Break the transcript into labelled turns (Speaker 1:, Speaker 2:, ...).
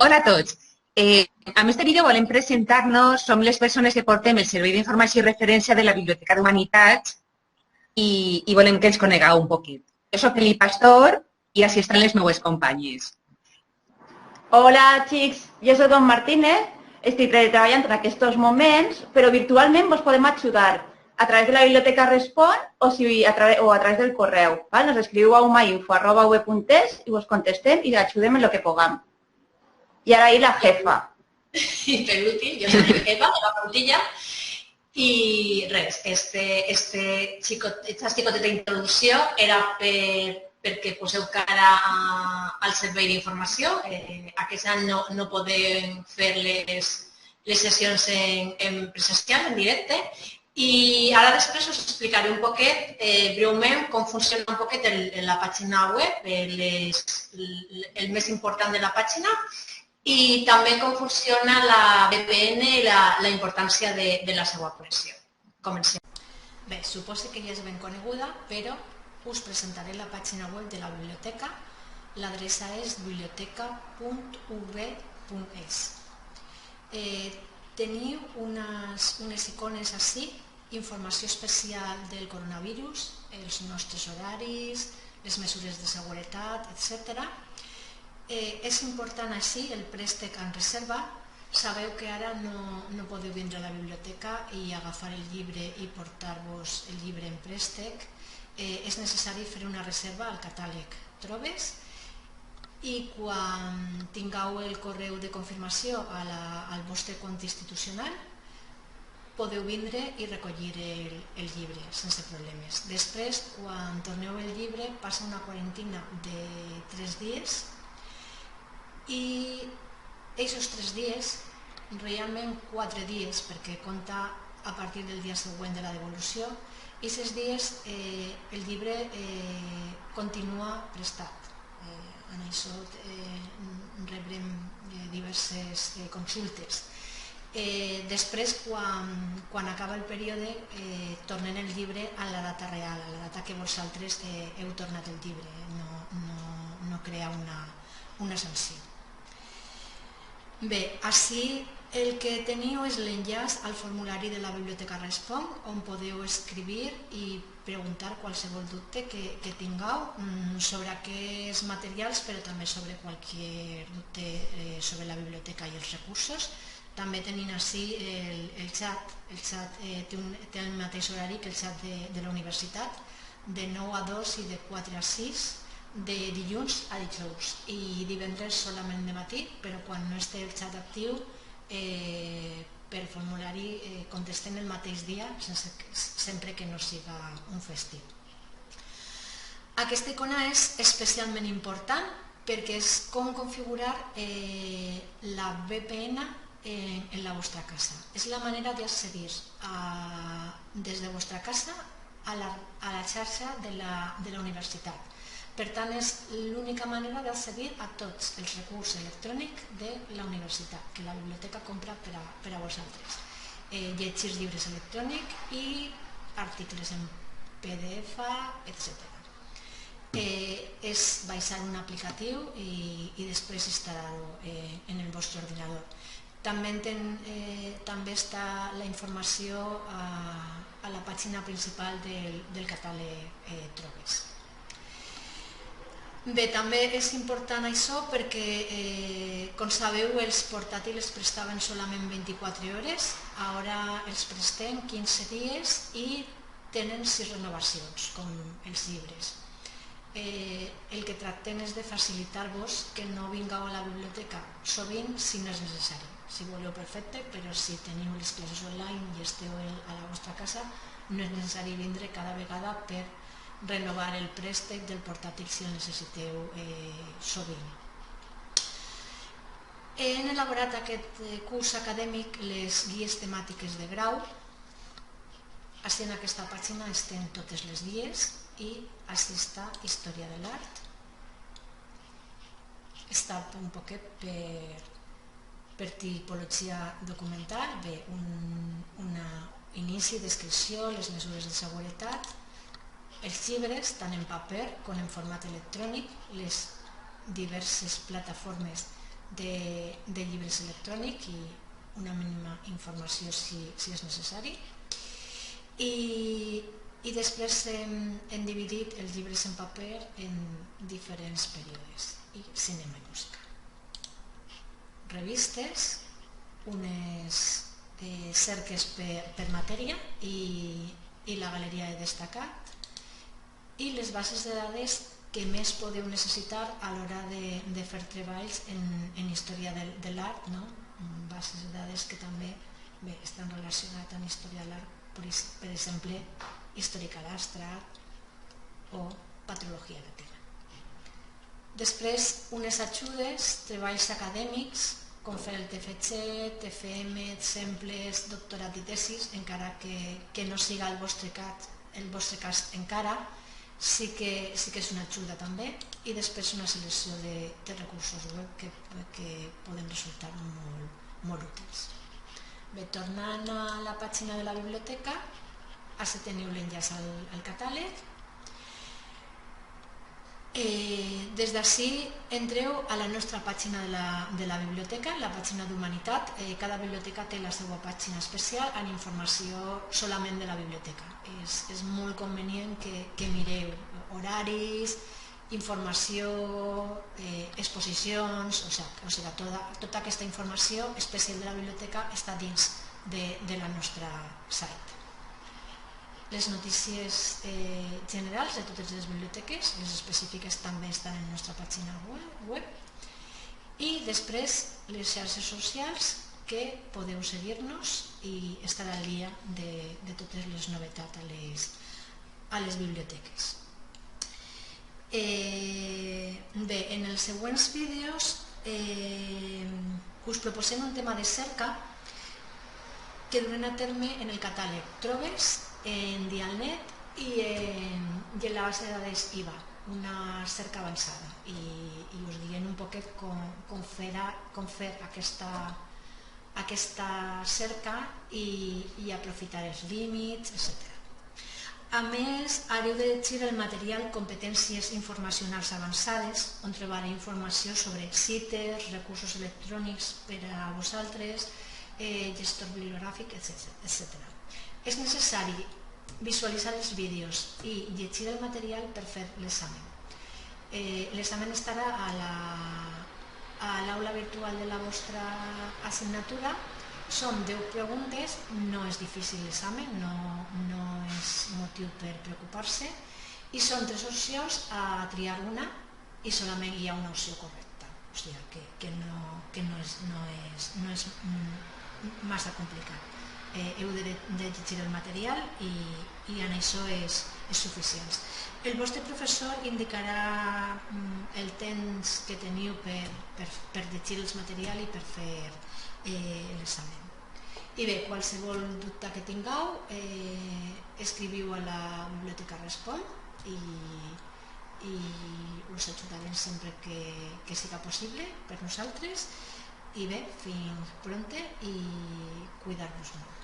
Speaker 1: Hola a tots. Amb este vídeo volem presentar-nos, som les persones que portem el Servei d'Informació i Referència de la Biblioteca d'Humanitats i volem que ens conegueu un poquet. Jo soc Eli Pastor i així estan les meues companyes.
Speaker 2: Hola, xics. Jo soc Don Martínez, estic treballant en aquests moments, però virtualment vos podem ajudar a través de la Biblioteca Respon o a través del correu. Nos escriviu a humainfo@ue.es i vos contestem i ajudem en el que puguem. I ara ahí la jefa.
Speaker 3: I per últim, jo soc Eva, de la Portilla, i res, esta xicoteta introducció era perquè poseu cara al servei d'informació. Aquest any no podem fer les sessions en presencial, en directe, i ara després us explicaré un poquet, breument, com funciona un poquet la pàgina web, el més important de la pàgina, i també com funciona la VPN i la importància de la seva connexió. Comencem. Bé, suposo que ja és ben coneguda, però us presentaré la pàgina web de la biblioteca. L'adreça és biblioteca.uv.es. Teniu unes icones així, informació especial del coronavirus, els nostres horaris, les mesures de seguretat, etc. És important així el préstec en reserva. Sabeu que ara no podeu vindre a la biblioteca i agafar el llibre i portar-vos el llibre en préstec. És necessari fer una reserva al catàleg Trobes i quan tingueu el correu de confirmació al vostre compte institucional podeu vindre i recollir el llibre sense problemes. Després, quan torneu el llibre, passa una quarantena de 3 dies i aquests 3 dies, realment 4 dies, perquè compta a partir del dia següent de la devolució, i aquests dies el llibre continua prestat. En això rebrem diverses consultes. Després, quan acaba el període, tornen el llibre a la data real, a la data que vosaltres heu tornat el llibre, no crea una sanció. Bé, així el que teniu és l'enllaç al formulari de la Biblioteca Respon, on podeu escriure i preguntar qualsevol dubte que tingueu sobre aquests materials, però també sobre qualsevol dubte sobre la biblioteca i els recursos. També tenim així el xat. El xat té el mateix horari que el xat de la universitat, de 9 a 2 i de 4 a 6, de dilluns a dijous, i divendres solament de matí, però quan no esté el xat actiu, per formulari contestem el mateix dia, sempre que no siga un festiu. Aquesta icona és especialment important perquè és com configurar la VPN en la vostra casa. És la manera d'accedir des de vostra casa a la xarxa de la universitat. Per tant, és l'única manera d'accedir a tots els recursos electrònics de la universitat, que la biblioteca compra per a vosaltres. Llegir llibres electrònics i articles en PDF, etc. És baixar un aplicatiu i després instal·lar-ho en el vostre ordinador. També està la informació a la pàgina principal del catàleg Trobes. Bé, també és important això perquè, com sabeu, els portàtils es prestaven solament 24 hores, ara els prestem 15 dies i tenen 6 renovacions, com els llibres. El que tractem és de facilitar-vos que no vingueu a la biblioteca sovint si no és necessari. Si voleu, perfecte, però si teniu les classes online i esteu a la vostra casa, no és necessari vindre cada vegada per renovar el préstec del portàtil si el necessiteu sovint. Hem elaborat aquest curs acadèmic les guies temàtiques de grau. Així en aquesta pàgina estan totes les guies i així està Història de l'Art. Està un poquet per tipologia documental, bé, un inici, descripció, les mesures de seguretat, els llibres, tant en paper com en format electrònic, les diverses plataformes de llibres electrònics i una mínima informació si és necessari. I després hem dividit els llibres en paper en diferents períodes, i cinema i música. Revistes, unes cerques per matèria i la galeria de destacat, i les bases de dades que més podeu necessitar a l'hora de fer treballs en història de l'art, bases de dades que també estan relacionades amb història de l'art, per exemple, històrica d'Astrat o patrologia latina. Després, unes ajudes, treballs acadèmics, com fer el TFG, TFM, exemples, doctorat i tesis, encara que no siga el vostre cas encara, sí que és una ajuda també, i després una selecció de recursos web que poden resultar molt útils. Bé, tornant a la pàgina de la biblioteca, ací teniu l'enllaç al catàleg. Des d'ací entreu a la nostra pàgina de la biblioteca, la pàgina d'Humanitat. Cada biblioteca té la seva pàgina especial amb informació solament de la biblioteca. És molt convenient que mireu horaris, informació, exposicions, o sigui, tota aquesta informació especial de la biblioteca està dins de la nostra site. Les notícies generals de totes les biblioteques, les específiques també estan en la nostra pàgina web, i després les xarxes socials que podeu seguir-nos i estar al dia de totes les novetats a les biblioteques. Bé, en els següents vídeos us proposem un tema de cerca que durem a terme en el catàleg Trobes, en Dialnet i en la base de dades IVA, una cerca avançada, i us diem un poquet com fer aquesta cerca i aprofitar els límits, etc. A més, haureu de llegir el material Competències informacionals avançades, on trobareu informació sobre cites, recursos electrònics per a vosaltres, gestor bibliogràfic, etc. És necessari visualitzar els vídeos i llegir el material per fer l'examen. L'examen estarà a l'aula virtual de la vostra assignatura. Són 10 preguntes, no és difícil l'examen, no és motiu per preocupar-se, i són 3 opcions a triar una i solament hi ha una opció correcta, o sigui que no és massa complicat. Heu de llegir el material i en això és suficient. El vostre professor indicarà el temps que teniu per llegir el material i per fer l'examen. I bé, qualsevol dubte que tingueu, escriviu a la Biblioteca Respon i us ajudarem sempre que siga possible per nosaltres. I bé, fins pronte i cuidar-vos molt.